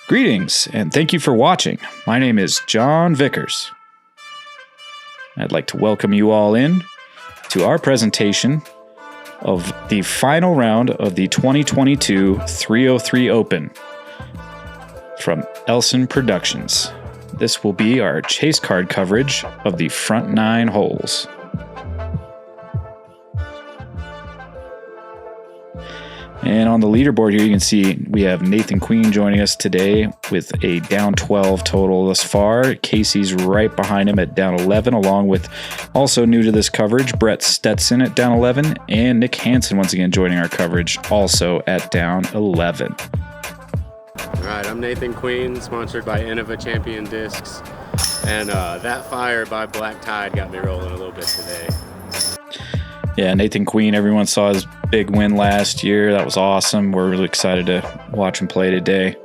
Greetings, and thank you for watching. My name is John Vickers. I'd like to welcome you all in to our presentation of the final round of the 2022 303 Open from Elsen Productions. This will be our chase card coverage of the front 9 holes. And on the leaderboard here, you can see we have Nathan Queen joining us today with a down 12 total thus far. Casey's right behind him at down 11, along with also new to this coverage, Brett Stetson at down 11, and Nick Hanson once again joining our coverage, also at down 11. All right, I'm Nathan Queen, sponsored by Innova Champion Discs, and that fire by Black Tide got me rolling a little bit today. Yeah, Nathan Queen, everyone saw his big win last year. That was awesome. We're really excited to watch him play today.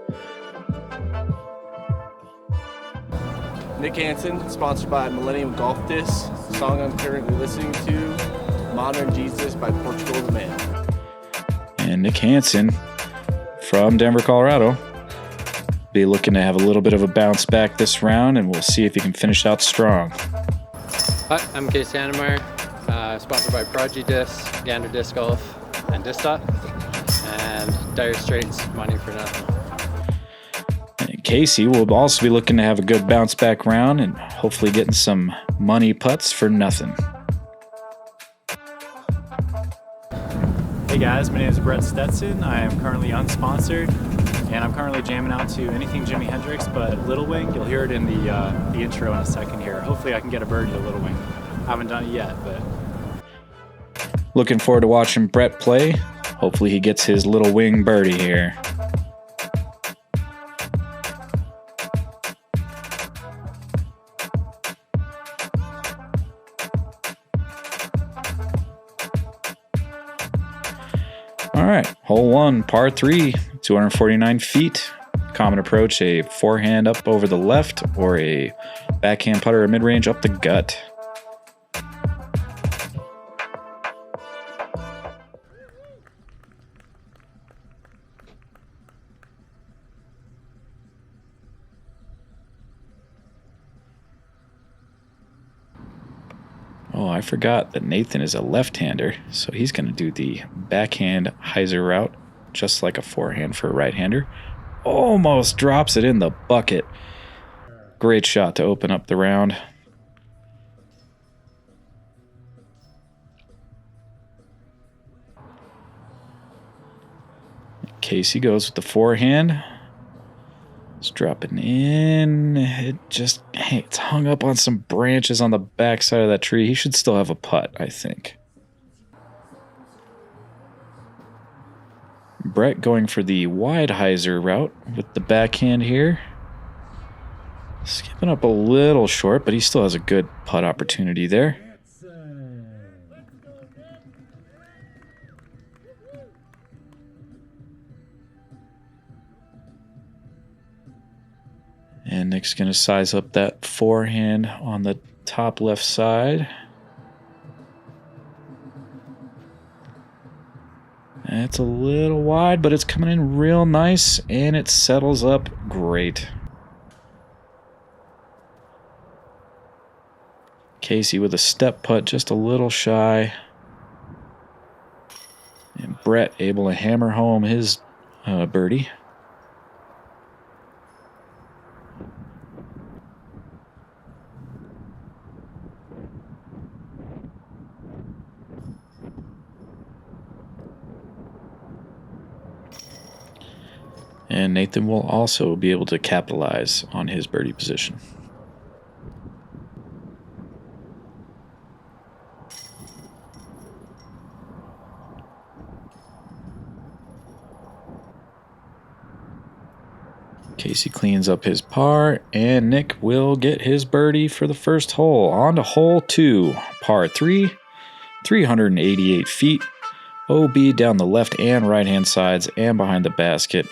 Nick Hanson, sponsored by Millennium Golf Discs. The song I'm currently listening to, Modern Jesus by Portugal the Man. And Nick Hanson from Denver, Colorado. Be looking to have a little bit of a bounce back this round, and we'll see if he can finish out strong. Hi, I'm Casey Hanemayer, sponsored by Prodigy Discs, Gander Disc Golf, and Disc Dot, and Dire Straits, Money for Nothing. And Casey will also be looking to have a good bounce back round and hopefully getting some money putts for nothing. Hey guys, my name is Brett Stetson. I am currently unsponsored, and I'm currently jamming out to anything Jimi Hendrix but Little Wing. You'll hear it in the intro in a second here. Hopefully I can get a birdie to Little Wing. I haven't done it yet, but... Looking forward to watching Brett play. Hopefully he gets his Little Wing birdie here. All right, hole 1, par 3, 249 feet. Common approach, a forehand up over the left or a backhand putter or mid-range up the gut. Oh, I forgot that Nathan is a left-hander, so he's going to do the backhand hyzer route, just like a forehand for a right-hander. Almost drops it in the bucket. Great shot to open up the round. Casey goes with the forehand. It's dropping in. It's hung up on some branches on the backside of that tree. He should still have a putt, I think. Brett going for the wide hyzer route with the backhand here. Skipping up a little short, but he still has a good putt opportunity there. And Nick's going to size up that forehand on the top left side. It's a little wide, but it's coming in real nice, and it settles up great. Casey with a step putt, just a little shy. And Brett able to hammer home his birdie. And Nathan will also be able to capitalize on his birdie position. Casey cleans up his par, and Nick will get his birdie for the first hole. On to hole 2, par 3, 388 feet. OB down the left and right hand sides and behind the basket.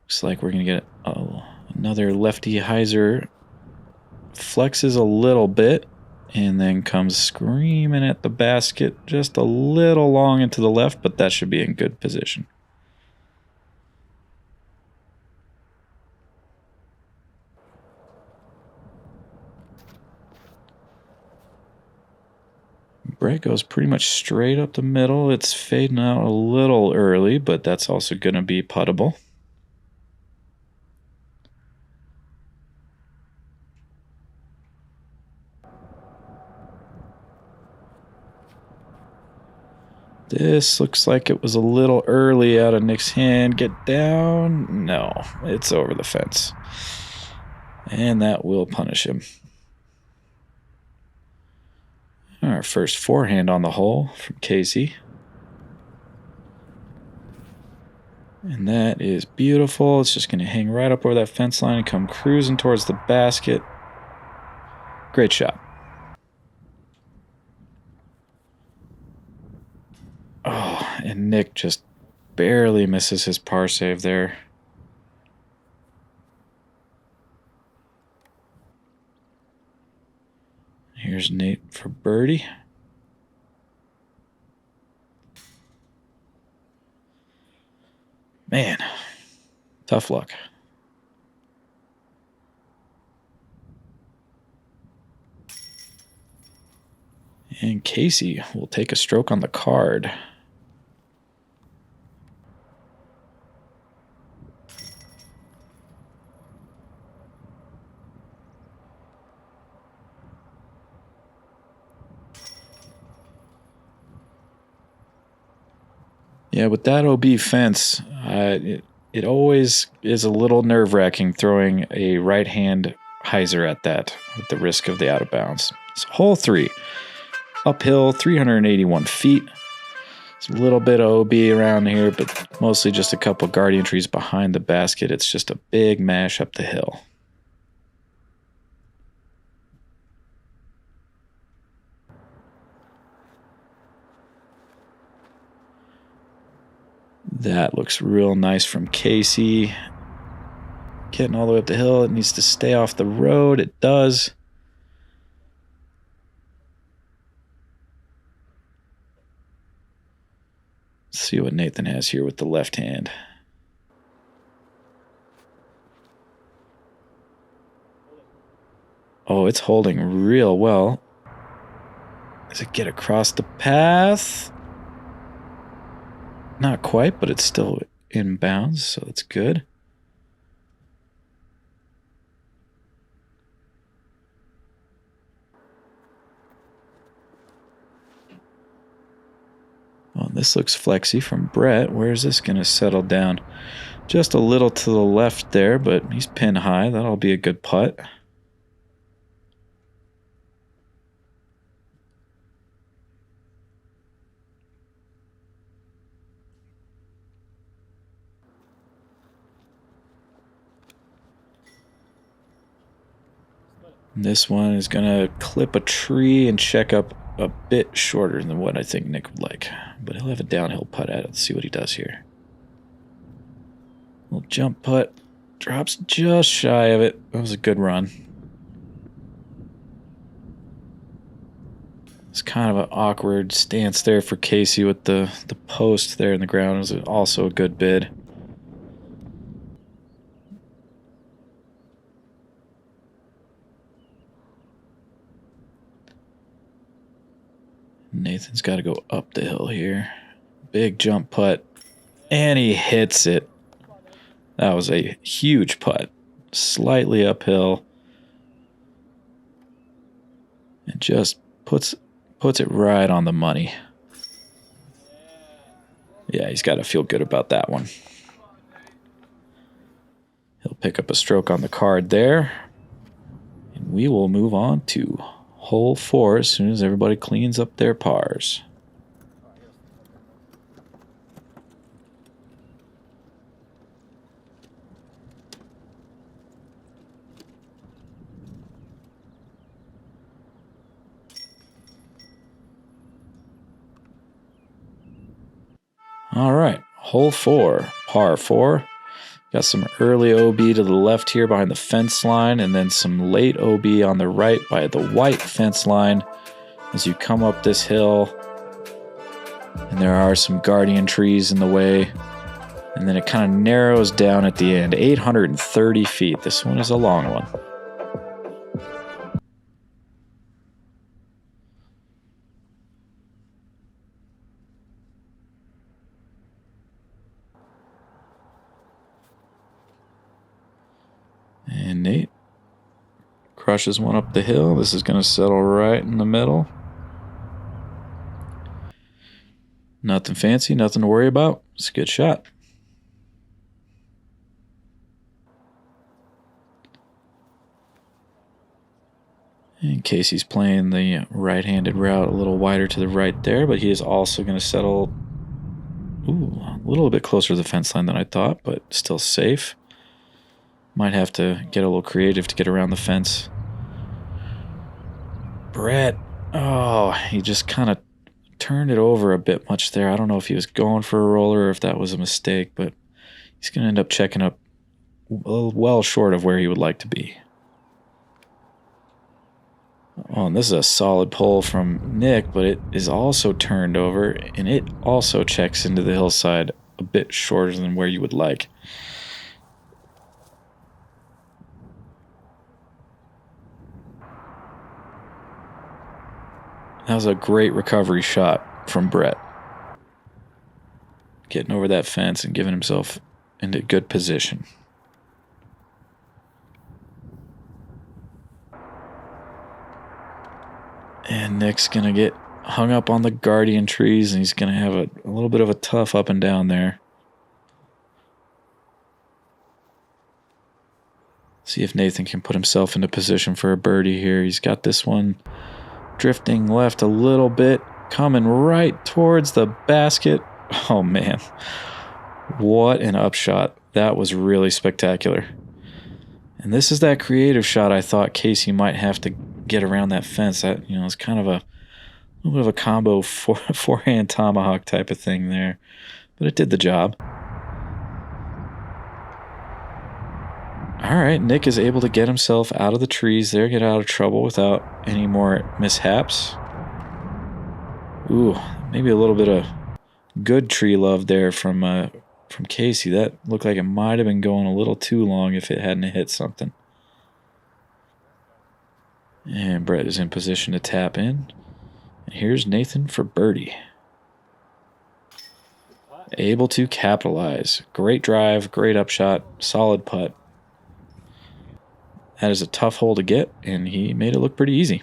Looks like we're going to get another lefty hyzer. Flexes a little bit And then comes screaming at the basket just a little long into the left, but that should be in good position. Brett goes pretty much straight up the middle. It's fading out a little early, but that's also going to be puttable. This looks like it was a little early out of Nick's hand. Get down. No, it's over the fence. And that will punish him. Our first forehand on the hole from Casey. And that is beautiful. It's just going to hang right up over that fence line and come cruising towards the basket. Great shot. Oh, and Nick just barely misses his par save there. Here's Nate for birdie. Man, tough luck. And Casey will take a stroke on the card. Yeah, with that OB fence, it always is a little nerve-wracking throwing a right-hand hyzer at that with the risk of the out of bounds. So hole 3, uphill, 381 feet. It's a little bit of OB around here, but mostly just a couple guardian trees behind the basket. It's just a big mash up the hill. That looks real nice from Casey. Getting all the way up the hill. It needs to stay off the road. It does. Let's see what Nathan has here with the left hand. Oh, it's holding real well. Does it get across the path? Not quite, but it's still in bounds, so that's good. Oh, this looks flexy from Brett. Where is this going to settle down? Just a little to the left there, but he's pin high. That'll be a good putt. This one is going to clip a tree and check up a bit shorter than what I think Nick would like. But he'll have a downhill putt at it. Let's see what he does here. Little jump putt. Drops just shy of it. That was a good run. It's kind of an awkward stance there for Casey with the post there in the ground. It was also a good bid. Nathan's got to go up the hill here. Big jump putt. And he hits it. That was a huge putt. Slightly uphill. And just puts it right on the money. Yeah, he's got to feel good about that one. He'll pick up a stroke on the card there. And we will move on to hole 4 as soon as everybody cleans up their pars. All right, hole 4, par 4. Got some early OB to the left here behind the fence line, and then some late OB on the right by the white fence line as you come up this hill. And there are some guardian trees in the way. And then it kind of narrows down at the end. 830 feet. This one is a long one. And Nate crushes one up the hill. This is going to settle right in the middle. Nothing fancy, nothing to worry about. It's a good shot. In case he's playing the right-handed route a little wider to the right there, but he is also going to settle a little bit closer to the fence line than I thought, but still safe. Might have to get a little creative to get around the fence. Brett, he just kind of turned it over a bit much there. I don't know if he was going for a roller or if that was a mistake, but he's going to end up checking up well short of where he would like to be. Oh, and this is a solid pull from Nick, but it is also turned over, and it also checks into the hillside a bit shorter than where you would like. That was a great recovery shot from Brett. Getting over that fence and giving himself into good position. And Nick's going to get hung up on the guardian trees, and he's going to have a little bit of a tough up and down there. See if Nathan can put himself into position for a birdie here. He's got this one drifting left a little bit, coming right towards the basket. Oh, man. What an upshot. That was really spectacular. And this is that creative shot I thought Casey might have to get around that fence. That, it's kind of a little bit of a combo forehand tomahawk type of thing there. But it did the job. All right, Nick is able to get himself out of the trees there, get out of trouble without any more mishaps. Ooh, maybe a little bit of good tree love there from Casey. That looked like it might have been going a little too long if it hadn't hit something. And Brett is in position to tap in. And here's Nathan for birdie. Able to capitalize. Great drive, great upshot, solid putt. That is a tough hole to get, and he made it look pretty easy.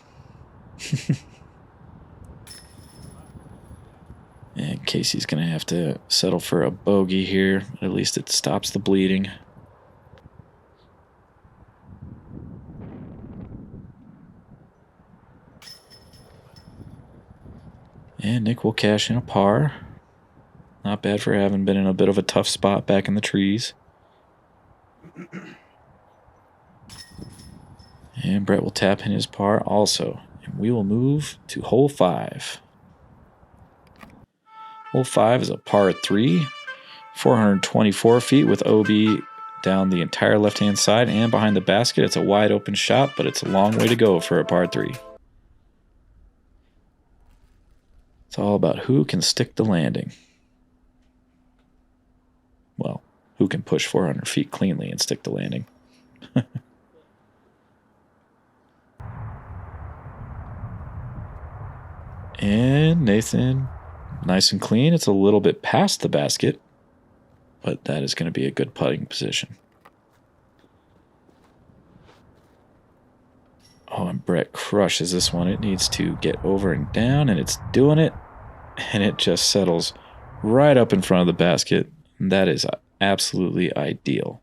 And Casey's going to have to settle for a bogey here. At least it stops the bleeding. And Nick will cash in a par. Not bad for having been in a bit of a tough spot back in the trees. And Brett will tap in his par also. And we will move to hole 5. Hole 5 is a par 3, 424 feet with OB down the entire left-hand side and behind the basket. It's a wide open shot, but it's a long way to go for a par 3. It's all about who can stick the landing. Well, who can push 400 feet cleanly and stick the landing. And Nathan, nice and clean. It's a little bit past the basket, but that is going to be a good putting position. Oh, and Brett crushes this one. It needs to get over and down, and it's doing it. And it just settles right up in front of the basket. And that is absolutely ideal.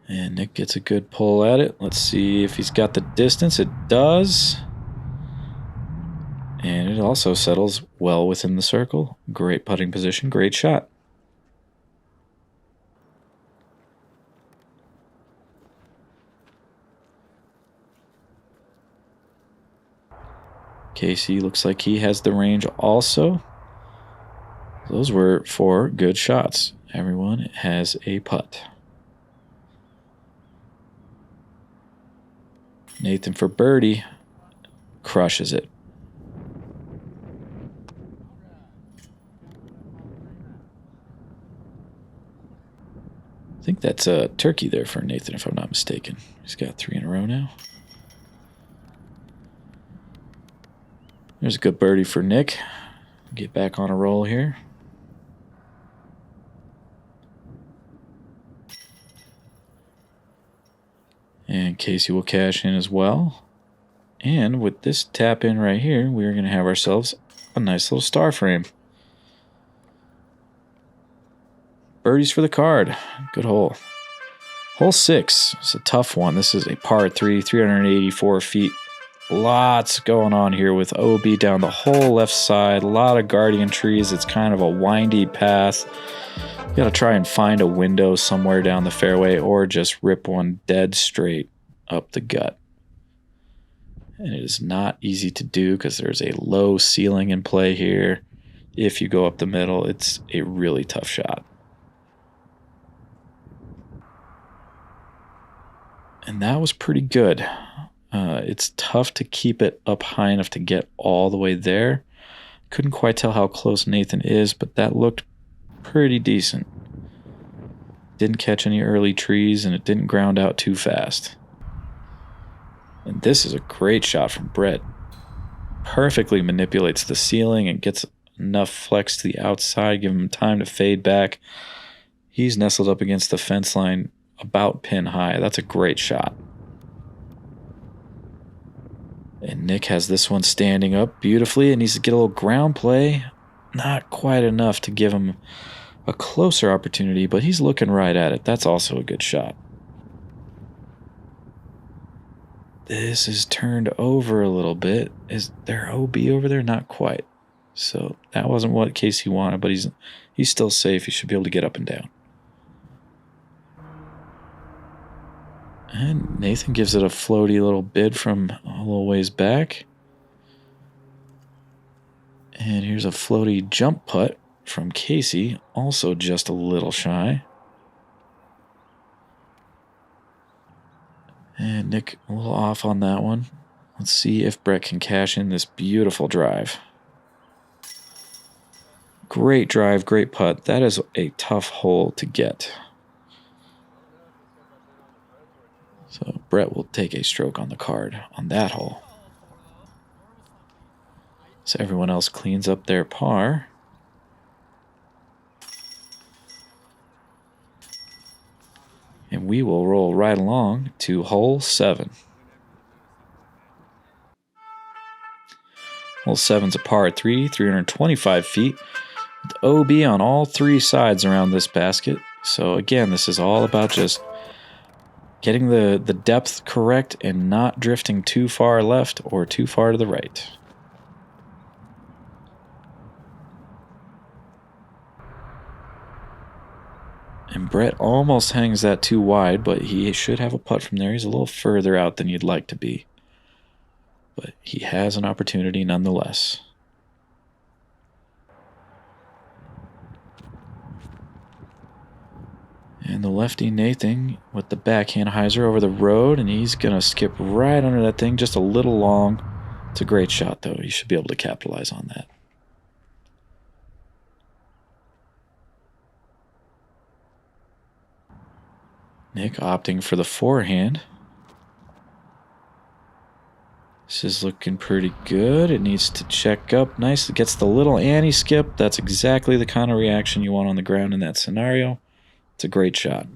And Nick gets a good pull at it. Let's see if he's got the distance. It does. And it also settles well within the circle. Great putting position, great shot. Casey looks like he has the range also. Those were 4 good shots. Everyone has a putt. Nathan for birdie crushes it. I think that's a turkey there for Nathan, if I'm not mistaken. He's got 3 in a row now. There's a good birdie for Nick. Get back on a roll here. And Casey will cash in as well. And with this tap in right here, we're going to have ourselves a nice little star frame. Birdies for the card. Good hole. Hole 6. It's a tough one. This is a par 3, 384 feet. Lots going on here with OB down the whole left side. A lot of guardian trees. It's kind of a windy path. You got to try and find a window somewhere down the fairway or just rip one dead straight up the gut. And it is not easy to do because there's a low ceiling in play here. If you go up the middle, it's a really tough shot. And that was pretty good. It's tough to keep it up high enough to get all the way there. Couldn't quite tell how close Nathan is, but that looked pretty decent. Didn't catch any early trees, and it didn't ground out too fast. And this is a great shot from Brett. Perfectly manipulates the ceiling and gets enough flex to the outside, give him time to fade back. He's nestled up against the fence line about pin high. That's a great shot. And Nick has this one standing up beautifully. It needs to get a little ground play. Not quite enough to give him a closer opportunity, but he's looking right at it. That's also a good shot. This is turned over a little bit. Is there OB over there? Not quite. So that wasn't what Casey wanted, but he's still safe. He should be able to get up and down. And Nathan gives it a floaty little bid from a little ways back. And here's a floaty jump putt from Casey, also just a little shy. And Nick a little off on that one. Let's see if Brett can cash in this beautiful drive. Great drive, great putt. That is a tough hole to get. So Brett will take a stroke on the card on that hole. So everyone else cleans up their par. And we will roll right along to hole 7. Hole 7's a par 3, 325 feet. With OB on all 3 sides around this basket. So again, this is all about just getting the depth correct and not drifting too far left or too far to the right. And Brett almost hangs that too wide, but he should have a putt from there. He's a little further out than you'd like to be. But he has an opportunity nonetheless. And the lefty Nathan with the backhand hyzer over the road, and he's going to skip right under that thing, just a little long. It's a great shot, though. You should be able to capitalize on that. Nick opting for the forehand. This is looking pretty good. It needs to check up nice. It gets the little Annie skip. That's exactly the kind of reaction you want on the ground in that scenario. It's a great shot.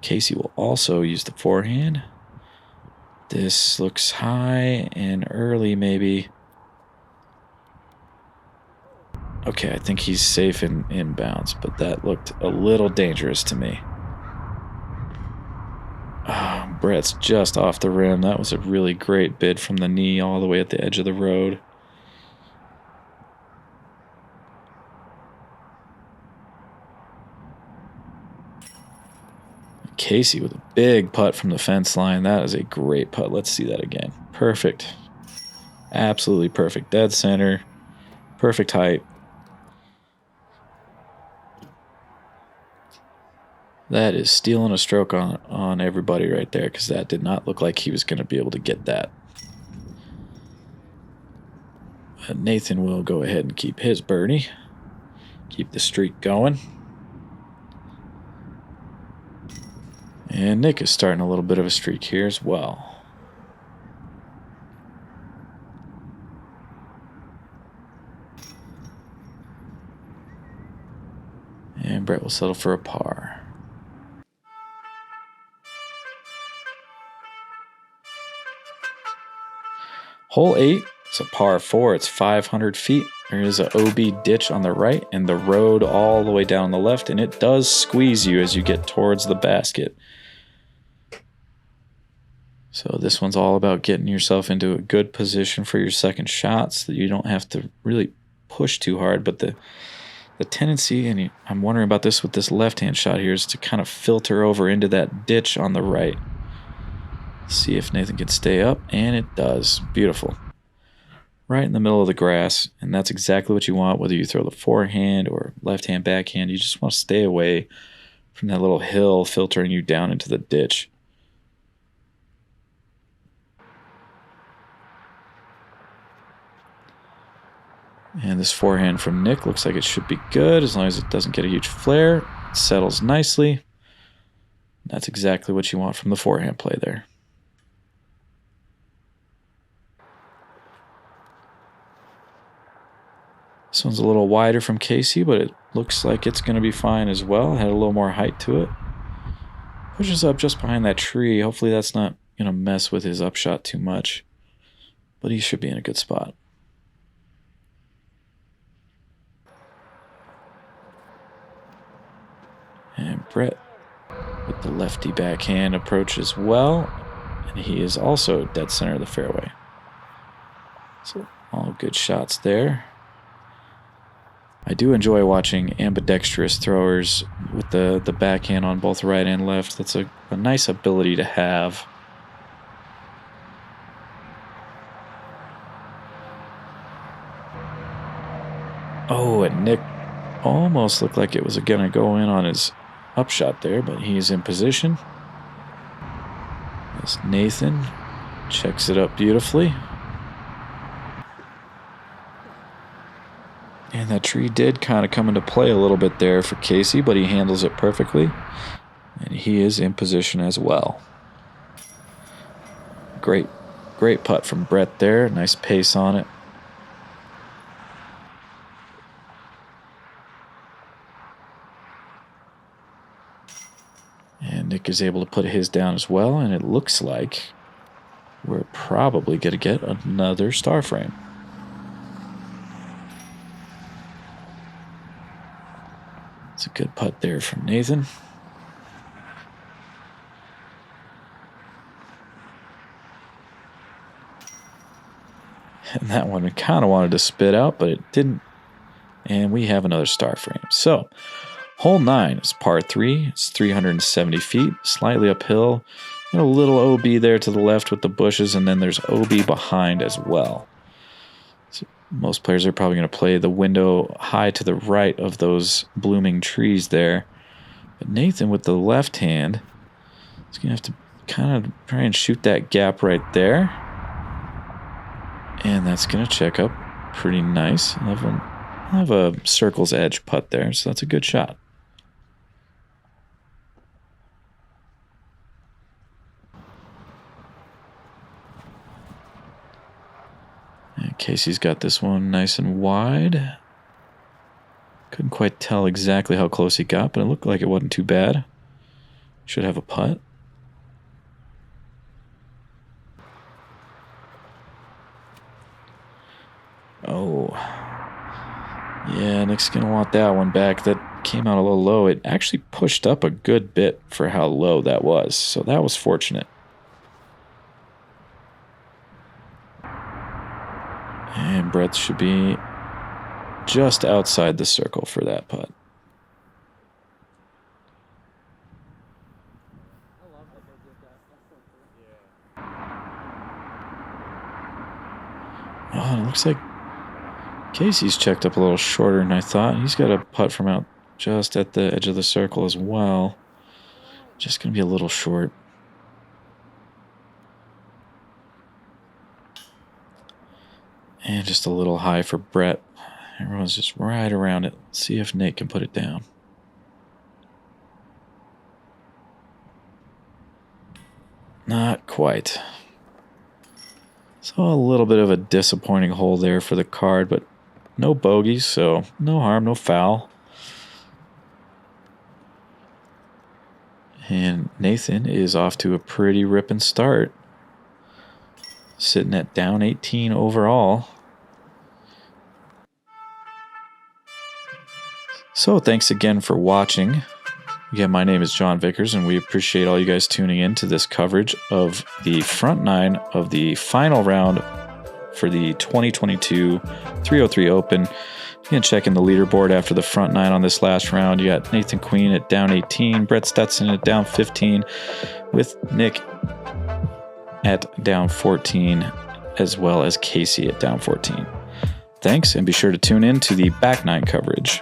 Casey will also use the forehand. This looks high and early, maybe. Okay, I think he's safe in bounds, but that looked a little dangerous to me. Oh, Brett's just off the rim. That was a really great bid from the knee all the way at the edge of the road. Casey with a big putt from the fence line. That is a great putt. Let's see that again. Perfect. Absolutely perfect. Dead center. Perfect height. That is stealing a stroke on everybody right there, because that did not look like he was going to be able to get that. Nathan will go ahead and keep his birdie. Keep the streak going. And Nick is starting a little bit of a streak here as well. And Brett will settle for a par. Hole 8 is a par 4. It's 500 feet. There is an OB ditch on the right and the road all the way down on the left, and it does squeeze you as you get towards the basket. So this one's all about getting yourself into a good position for your second shot so that you don't have to really push too hard. But the tendency, and I'm wondering about this with this left-hand shot here, is to kind of filter over into that ditch on the right. See if Nathan can stay up, and it does. Beautiful. Right in the middle of the grass, and that's exactly what you want, whether you throw the forehand or left-hand backhand. You just want to stay away from that little hill filtering you down into the ditch. And this forehand from Nick looks like it should be good as long as it doesn't get a huge flare. It settles nicely. That's exactly what you want from the forehand play there. This one's a little wider from Casey, but it looks like it's going to be fine as well. Had a little more height to it. Pushes up just behind that tree. Hopefully that's not going to mess with his upshot too much. But he should be in a good spot. And Brett with the lefty backhand approaches well. And he is also dead center of the fairway. So all good shots there. I do enjoy watching ambidextrous throwers with the backhand on both right and left. That's a nice ability to have. Oh, and Nick almost looked like it was going to go in on his upshot there, but he's in position. As Nathan checks it up beautifully. And that tree did kind of come into play a little bit there for Casey, but he handles it perfectly. And he is in position as well. Great putt from Brett there. Nice pace on it. And Nick is able to put his down as well, and it looks like we're probably going to get another star frame. It's a good putt there from Nathan. And that one we kind of wanted to spit out, but it didn't. And we have another star frame. So, hole 9 is par 3. It's 370 feet, slightly uphill. And a little OB there to the left with the bushes, and then there's OB behind as well. So most players are probably going to play the window high to the right of those blooming trees there. But Nathan with the left hand is going to have to kind of try and shoot that gap right there. And that's going to check up pretty nice. I'll have a circle's edge putt there, so that's a good shot. And Casey's got this one nice and wide. Couldn't quite tell exactly how close he got, but it looked like it wasn't too bad. Should have a putt. Oh. Yeah, Nick's going to want that one back. That came out a little low. It actually pushed up a good bit for how low that was, so that was fortunate. And Brett should be just outside the circle for that putt. Oh, it looks like Casey's checked up a little shorter than I thought. He's got a putt from out just at the edge of the circle as well. Just going to be a little short. And just a little high for Brett. Everyone's just right around it. Let's see if Nate can put it down. Not quite. So a little bit of a disappointing hole there for the card, but no bogeys, so no harm, no foul. And Nathan is off to a pretty ripping start. Sitting at down 18 overall. So thanks again for watching. Again, my name is John Vickers, and we appreciate all you guys tuning in to this coverage of the front nine of the final round for the 2022 303 Open. You can check in the leaderboard after the front nine on this last round. You got Nathan Queen at down 18, Brett Stetson at down 15, with Nick at down 14, as well as Casey at down 14. Thanks, and be sure to tune in to the back nine coverage.